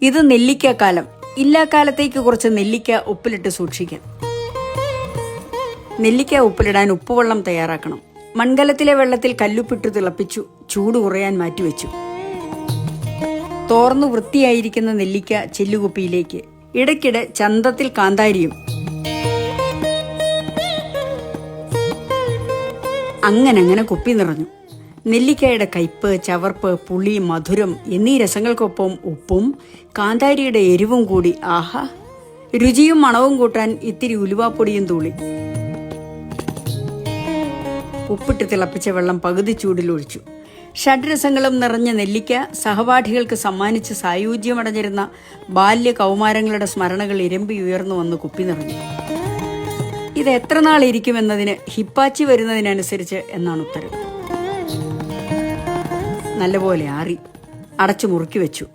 ഇത് നെല്ലിക്കാക്കാലം. ഇല്ലാക്കാലത്തേക്ക് കുറച്ച് നെല്ലിക്ക ഉപ്പിലിട്ട് സൂക്ഷിക്കാം. നെല്ലിക്ക ഉപ്പിലിടാൻ ഉപ്പുവെള്ളം തയ്യാറാക്കണം. മൺകലത്തിലെ വെള്ളത്തിൽ കല്ലുപ്പിട്ട് തിളപ്പിച്ചു. ചൂട് കുറയാൻ മാറ്റിവെച്ചു. തോർന്നു വൃത്തിയായിരിക്കുന്ന നെല്ലിക്ക ചെല്ലുകുപ്പിയിലേക്ക്. ഇടയ്ക്കിടെ ചന്തത്തിൽ കാന്താരിയും. അങ്ങനെ കുപ്പി നിറഞ്ഞു. നെല്ലിക്കയുടെ കയ്പ്, ചവർപ്പ്, പുളി, മധുരം എന്നീ രസങ്ങൾക്കൊപ്പം ഉപ്പും കാന്താരിയുടെ എരിവും കൂടി. ആഹാ! രുചിയും മണവും കൂട്ടാൻ ഇത്തിരി ഉലുവാപ്പൊടിയും തൂളി. ഉപ്പിട്ട് തിളപ്പിച്ച വെള്ളം പകുതി ചൂടിലൊഴിച്ചു. ഷഡ്രസങ്ങളും നിറഞ്ഞ നെല്ലിക്ക സഹപാഠികൾക്ക് സമ്മാനിച്ച് സായുജ്യമടഞ്ഞിരുന്ന ബാല്യ കൗമാരങ്ങളുടെ സ്മരണകൾ ഇരമ്പി ഉയർന്നു വന്ന് കുപ്പി നിറഞ്ഞു. ഇത് എത്ര നാൾ ഇരിക്കുമെന്നതിന് ഹിപ്പാച്ചി വരുന്നതിനനുസരിച്ച് എന്നാണ് ഉത്തരം. നല്ലപോലെ ആറി. അടച്ചു മുറുക്കി വെച്ചു.